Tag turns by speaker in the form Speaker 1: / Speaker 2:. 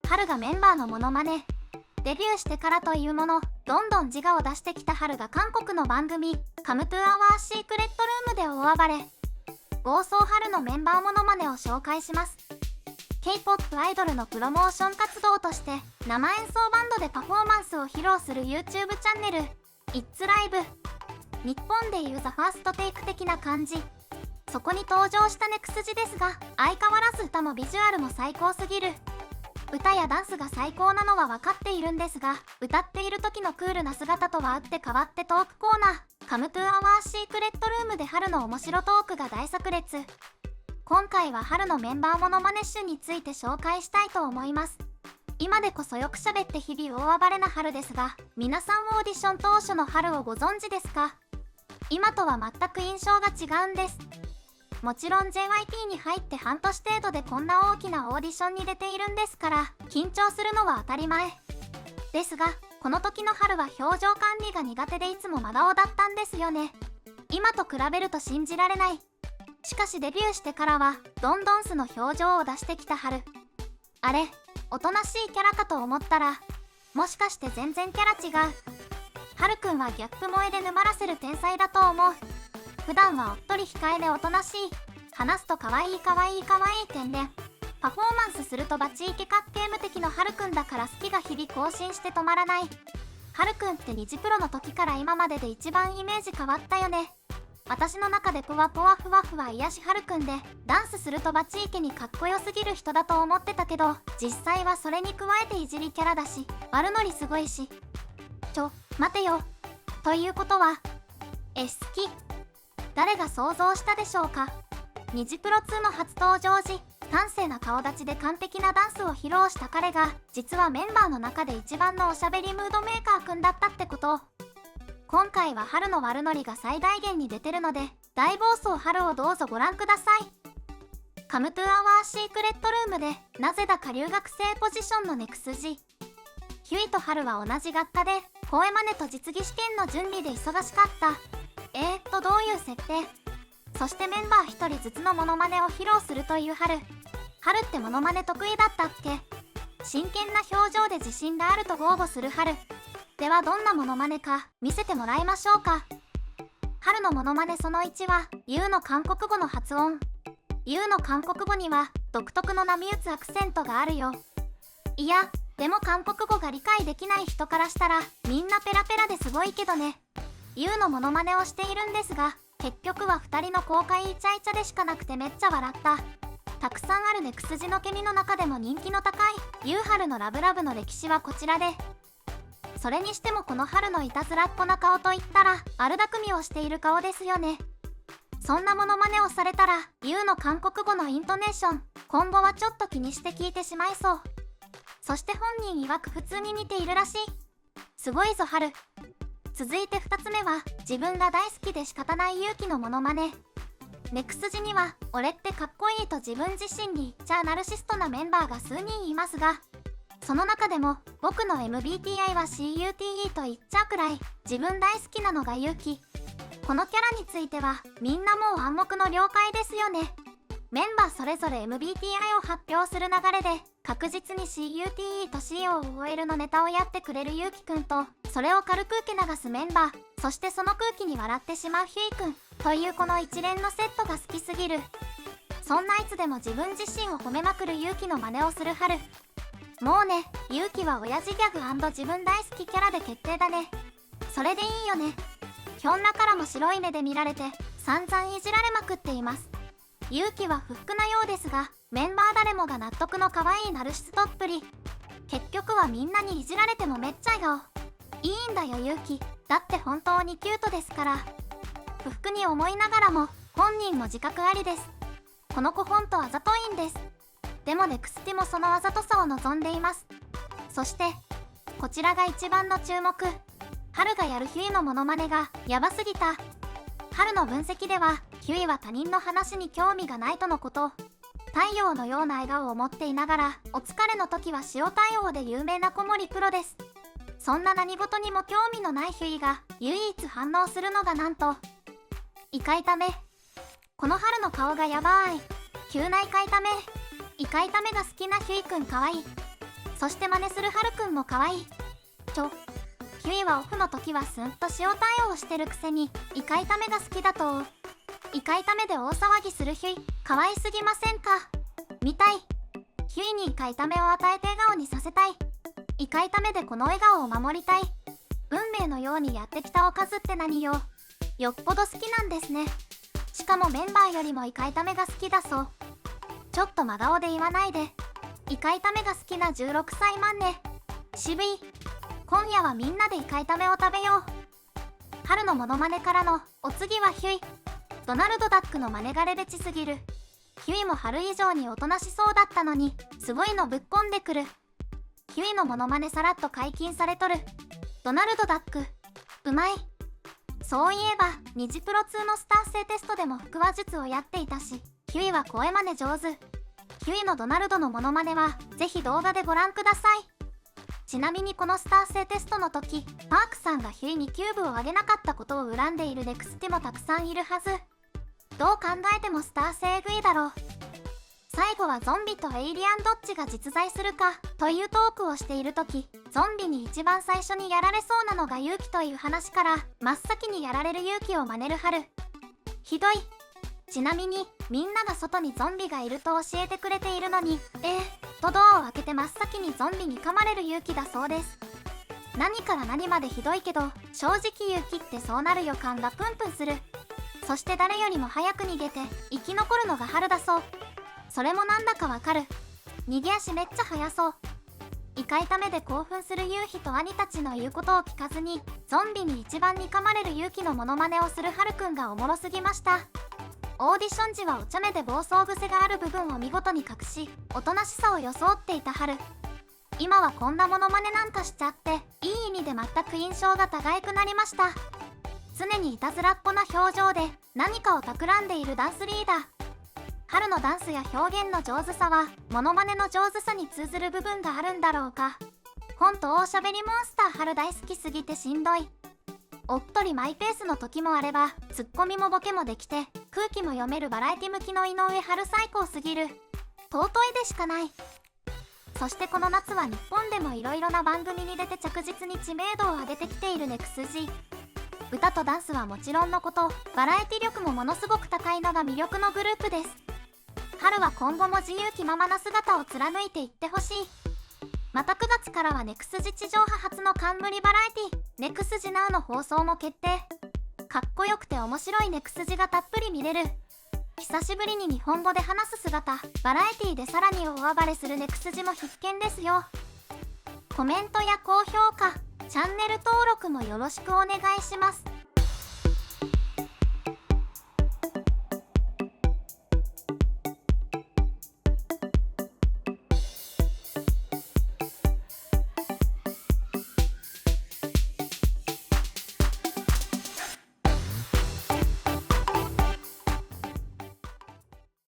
Speaker 1: 春がメンバーのモノマネ。デビューしてからというもの、どんどん自我を出してきた春が韓国の番組「Come to Our Secret Room」で大暴れ。暴走春のメンバーモノマネを紹介します。 K-POP アイドルのプロモーション活動として生演奏バンドでパフォーマンスを披露する YouTube チャンネル It's Live。 日本でいうザ・ファーストテイク的な感じ。そこに登場したネクスジですが、相変わらず歌もビジュアルも最高すぎる。歌やダンスが最高なのは分かっているんですが、歌っている時のクールな姿とは打って変わってトークコーナー「Come to Our Secret Room」で春の面白トークが大炸裂。今回は春のメンバーモノマネ集について紹介したいと思います。今でこそよく喋って日々大暴れな春ですが、皆さんオーディション当初の春をご存知ですか？今とは全く印象が違うんです。もちろん JYP に入って半年程度でこんな大きなオーディションに出ているんですから、緊張するのは当たり前ですが、この時の春は表情管理が苦手でいつも真顔だったんですよね。今と比べると信じられない。しかしデビューしてからはどんどん素の表情を出してきた春。あれ、おとなしいキャラかと思ったら、もしかして全然キャラ違う。春くんはギャップ萌えで沼らせる天才だと思う。普段はおっとり控えでおとなしい。話すと可愛い可愛い可愛い天然。パフォーマンスするとバチイケかっけー無敵の春くんだから好きが日々更新して止まらない。春くんってニジプロの時から今までで一番イメージ変わったよね。私の中でポワポワふわふわ癒し春くんで、ダンスするとバチイケにかっこよすぎる人だと思ってたけど、実際はそれに加えていじりキャラだし、悪ノリすごいし。待てよ。ということは、好き。誰が想像したでしょうか？ニジプロ2の初登場時、端正な顔立ちで完璧なダンスを披露した彼が、実はメンバーの中で一番のおしゃべりムードメーカーくんだったってこと。今回は春の悪ノリが最大限に出てるので、大暴走春をどうぞご覧ください。Come to Our Secret Roomで、なぜだか留学生ポジションのネクスジ。ヒュイと春は同じ学科で、声真似と実技試験の準備で忙しかった。どういう設定？そしてメンバー1人ずつのモノマネを披露するという春。春ってモノマネ得意だったっけ？真剣な表情で自信があると豪語する春。ではどんなモノマネか見せてもらいましょうか。春のモノマネその1は、ユウの韓国語の発音。ユウの韓国語には独特の波打つアクセントがあるよ。いや、でも韓国語が理解できない人からしたらみんなペラペラですごいけどね。ユウのモノマネをしているんですが、結局は2人の公開イチャイチャでしかなくてめっちゃ笑った。たくさんあるネクスジのケミの中でも人気の高いユウハルのラブラブの歴史はこちらで、それにしてもこの春のいたずらっ子な顔といったら悪巧みをしている顔ですよね。そんなモノマネをされたらユウの韓国語のイントネーション、今後はちょっと気にして聞いてしまいそう。そして本人曰く普通に似ているらしい。すごいぞ春。続いて2つ目は、自分が大好きで仕方ない勇気のモノマネ。ネクスジには、俺ってかっこいいと自分自身に言っちゃナルシストなメンバーが数人いますが、その中でも僕の MBTI は CUTE と言っちゃうくらい自分大好きなのが勇気。このキャラについてはみんなもう暗黙の了解ですよね。メンバーそれぞれ MBTI を発表する流れで、確実に CUTE と COOL のネタをやってくれるゆうきくんと、それを軽く受け流すメンバー、そしてその空気に笑ってしまうヒュイくんというこの一連のセットが好きすぎる。そんないつでも自分自身を褒めまくる勇気の真似をする春。もうね、勇気は親父ギャグ&自分大好きキャラで決定だね。それでいいよね。ひょんなからも白い目で見られて散々いじられまくっています。勇気は不服なようですが、メンバー誰もが納得の可愛いナルシストっぷり。結局はみんなにいじられてもめっちゃ笑顔。いいんだよ勇気、だって本当にキュートですから。不服に思いながらも本人も自覚ありです。この子ほんとあざといんです。でもネクスティもそのあざとさを望んでいます。そしてこちらが一番の注目。春がやるヒュイのモノマネがヤバすぎた。春の分析では、ヒュイは他人の話に興味がないとのこと。太陽のような笑顔を持っていながら、お疲れの時は塩対応で有名な小森プロです。そんな何事にも興味のないヒュイが唯一反応するのがなんと、イカイタメ。この春の顔がやばい。急なイカイタメ。イカイタメが好きなヒュイくんかわいい。そして真似するはるくんも可愛い。ヒュイはオフの時はスンと塩対応してるくせにイカ炒めが好きだと。イカ炒めで大騒ぎするヒュイ、可愛すぎませんか？見たい。ヒュイにイカ炒めを与えて笑顔にさせたい。イカ炒めでこの笑顔を守りたい。運命のようにやってきたおかずって何よ。よっぽど好きなんですね。しかもメンバーよりもイカ炒めが好きだそう。ちょっと真顔で言わないで。イカ炒めが好きな16歳マンネ。渋い。今夜はみんなでイカ炒めを食べよう。春のモノマネからのお次はヒュイ。ドナルドダックの真似がレベチすぎる。ヒュイも春以上におとなしそうだったのにすごいのぶっこんでくる。ヒュイのモノマネさらっと解禁されとる。ドナルドダックうまい。そういえばニジプロ2のスター性テストでも腹話術をやっていたし、ヒュイは声真似上手。ヒュイのドナルドのモノマネはぜひ動画でご覧ください。ちなみにこのスター性テストの時、パークさんがヒュイにキューブをあげなかったことを恨んでいるネクスティもたくさんいるはず。どう考えてもスター性エグいだろう。最後はゾンビとエイリアンどっちが実在するかというトークをしている時、ゾンビに一番最初にやられそうなのが勇気という話から真っ先にやられる勇気を真似る春。ひどい。ちなみにみんなが外にゾンビがいると教えてくれているのにとドアを開けて真っ先にゾンビに噛まれる勇気だそうです。何から何までひどいけど正直勇気ってそうなる予感がプンプンする。そして誰よりも早く逃げて生き残るのが春だそう。それもなんだかわかる。逃げ足めっちゃ速そう。イカ炒めで興奮する夕日と兄たちの言うことを聞かずにゾンビに一番に噛まれる勇気のモノマネをする春くんがおもろすぎました。オーディション時はお茶目で暴走癖がある部分を見事に隠し、おとなしさを装っていた春。今はこんなモノマネなんかしちゃっていい意味で全く印象が互いくなりました。常にいたずらっ子な表情で何かを企んでいるダンスリーダー。春のダンスや表現の上手さはモノマネの上手さに通ずる部分があるんだろうか。ほんと大しゃべりモンスター春大好きすぎてしんどい。おっとりマイペースの時もあればツッコミもボケもできて空気も読めるバラエティ向きの井上春最高すぎる。尊いでしかない。そしてこの夏は日本でもいろいろな番組に出て着実に知名度を上げてきているネクス G。歌とダンスはもちろんのこと、バラエティ力もものすごく高いのが魅力のグループです。春は今後も自由気ままな姿を貫いていってほしい。また9月からはネクス G 地上波初の冠バラエティネクス G Now の放送も決定。かっこよくて面白いネクス G がたっぷり見れる。久しぶりに日本語で話す姿、バラエティでさらに大暴れするネクス G も必見ですよ。コメントや高評価、チャンネル登録もよろしくお願いします。